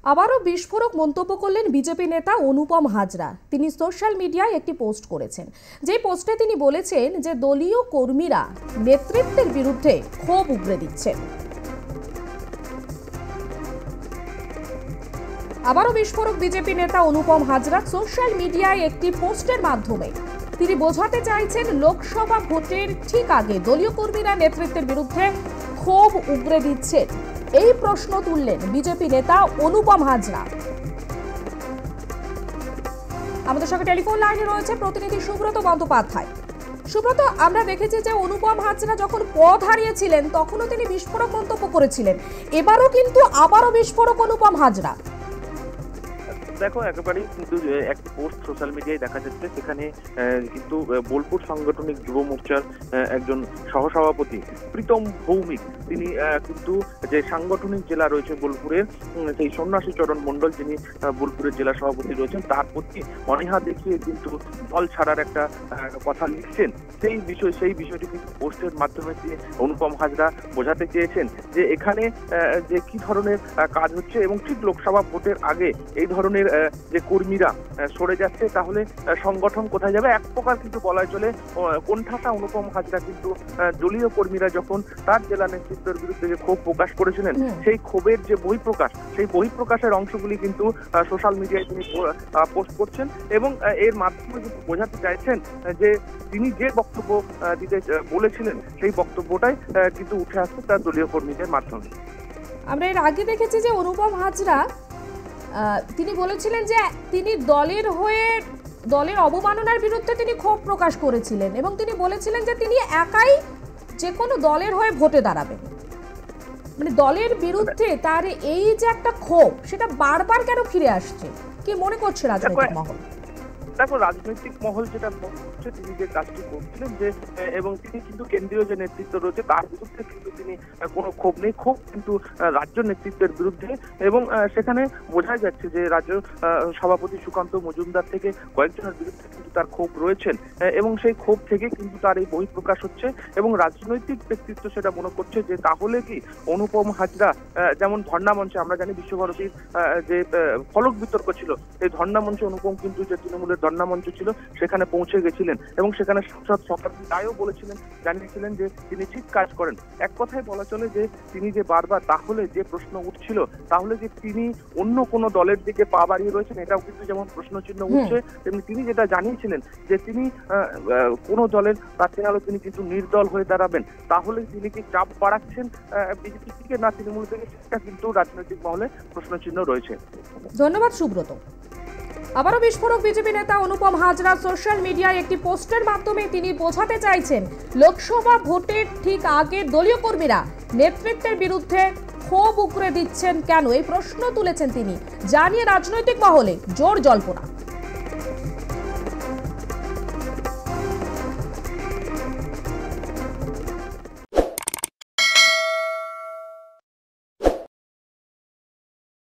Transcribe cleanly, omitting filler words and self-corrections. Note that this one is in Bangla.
আবারও বিস্ফোরক মন্তব্য করলেন বিজেপি নেতা অনুপম হাজরা। তিনি সোশ্যাল মিডিয়ায় একটি পোস্ট করেছেন, যে পোস্টে তিনি বলেছেন যে দলীয় কর্মীরা নেতৃত্বের বিরুদ্ধে ক্ষোভ উগরে দিচ্ছেন। আবারও বিস্ফোরক বিজেপি নেতা অনুপম হাজরা সোশ্যাল মিডিয়ায় একটি পোস্টের মাধ্যমে তিনি বোঝাতে চাইছেন লোকসভা ভোটের ঠিক আগে দলীয় কর্মীরা নেতৃত্বের বিরুদ্ধে ক্ষোভ উগরে দিচ্ছেন। এই প্রশ্ন তুললেন বিজেপি নেতা অনুপম হাজরা। আমাদের সঙ্গে টেলিফোন লাইনে রয়েছে প্রতিনিধি সুব্রত বন্দ্যোপাধ্যায়। সুব্রত, আমরা দেখেছি যে অনুপম হাজরা যখন পদ হারিয়েছিলেন তখনও তিনি বিস্ফোরক মন্তব্য করেছিলেন, এবারও কিন্তু আবারও বিস্ফোরক অনুপম হাজরা। দেখো, একেবারেই কিন্তু একটি পোস্ট সোশ্যাল মিডিয়ায় দেখা যাচ্ছে, সেখানে কিন্তু বোলপুর সাংগঠনিক যুব মোর্চার একজন সহসভাপতি প্রীতম ভৌমিক, তিনি কিন্তু যে সাংগঠনিক জেলা রয়েছে বোলপুরের, সেই সন্ন্যাসী চরণ মণ্ডল যিনি বোলপুরের জেলা সভাপতি রয়েছেন, তার প্রতি অনীহা দেখিয়ে কিন্তু দল ছাড়ার একটা কথা লিখছেন। সেই বিষয়টি কিন্তু পোস্টের মাধ্যমে অনুপম হাজরা বোঝাতে চেয়েছেন যে এখানে যে কি ধরনের কাজ হচ্ছে এবং ঠিক লোকসভা ভোটের আগে এই ধরনের যে কর্মীরা সরে যাচ্ছে, তাহলে সংগঠন কোথায় যাবে। এক প্রকার কিন্তু বলাই চলে কোণঠাসা অনুপম হাজরা কিন্তু দলীয় কর্মীরা যখন তার জেলা নেতৃত্বের বিরুদ্ধে যে ক্ষোভ প্রকাশ করেছিলেন, সেই ক্ষোভের যে বহিঃপ্রকাশ, সেই বহিঃপ্রকাশের অংশগুলি কিন্তু সোশ্যাল মিডিয়ায় তিনি পোস্ট করছেন এবং এর মাধ্যমে কিন্তু বোঝাতে চাইছেন যে তিনি যে বক্তব্য দিতে বলেছিলেন সেই বক্তব্যটাই কিন্তু উঠে আসছে তার দলীয় কর্মীদের মাধ্যমে। আমরা এর আগে দেখেছি যে অনুপম হাজরা তিনি বলেছিলেন যে তিনি দলের অবমাননার বিরুদ্ধে তিনি ক্ষোভ প্রকাশ করেছিলেন এবং তিনি বলেছিলেন যে তিনি একাই যে কোনো দলের হয়ে ভোটে দাঁড়াবেন। মানে দলের বিরুদ্ধে তার এই যে একটা ক্ষোভ, সেটা বারবার কেন ফিরে আসছে, কি মনে করছে রাজনৈতিক মহল? দেখো, রাজনৈতিক মহল যেটা হচ্ছে, তিনি যে কাজটি করছিলেন যে এবং তিনি কিন্তু কেন্দ্রীয় যে নেতৃত্ব রয়েছে তার বিরুদ্ধে কিন্তু তিনি কোনো ক্ষোভ নেই, ক্ষোভ কিন্তু রাজ্য নেতৃত্বের বিরুদ্ধে। এবং সেখানে বোঝা যাচ্ছে যে রাজ্য সভাপতি সুকান্ত মজুমদার থেকে কয়েকজনের বিরুদ্ধে কিন্তু তার ক্ষোভ রয়েছেন এবং সেই ক্ষোভ থেকে কিন্তু তার এই বহিঃপ্রকাশ হচ্ছে এবং রাজনৈতিক ব্যক্তিত্ব সেটা মনে করছে যে তাহলে কি অনুপম হাজরা যেমন ধর্ণা মঞ্চে, আমরা জানি বিশ্বভারতীর যে ফলক বিতর্ক ছিল, এই ধর্ণা মঞ্চে অনুপম কিন্তু যে তৃণমূলের ধর্ণা মঞ্চ ছিল সেখানে পৌঁছে গেছিলেন এবং সেখানে সাংসদ শতাব্দী রায়ও জানিয়েছিলেন যে তিনি ঠিক কাজ করেন। এক কথায় বলা চলে যে তিনি যে বারবার, তাহলে যে প্রশ্ন উঠছিল তাহলে যে তিনি অন্য কোনো দলের দিকে পা বাড়িয়ে রয়েছেন, এটাও কিন্তু যেমন প্রশ্নচিহ্ন উঠছে, তেমনি তিনি যেটা জানিয়েছিলেন যে তিনি কোনো দলের প্রার্থী হলে তিনি কিন্তু নির্দল হয়ে দাঁড়াবেন। তাহলে তিনি কি চাপ বাড়াচ্ছেন বিজেপি থেকে না তৃণমূল থেকে, সেটা কিন্তু রাজনৈতিক মহলে প্রশ্নচিহ্ন রয়েছে। ধন্যবাদ সুব্রত। আবারও বিস্ফোরক বিজেপি নেতা অনুপম হাজরা সোশ্যাল মিডিয়ায় একটি পোস্টের মাধ্যমে তিনি বোঝাতে চাইছেন লোকসভা ভোটের ঠিক আগে দলীয় কর্মীরা নেতৃত্বের বিরুদ্ধে ক্ষোভ উগরে দিচ্ছেন কেন, এই প্রশ্ন তুলেছেন তিনি, জানিয়ে রাজনৈতিক মহলে জোর জল্পনা।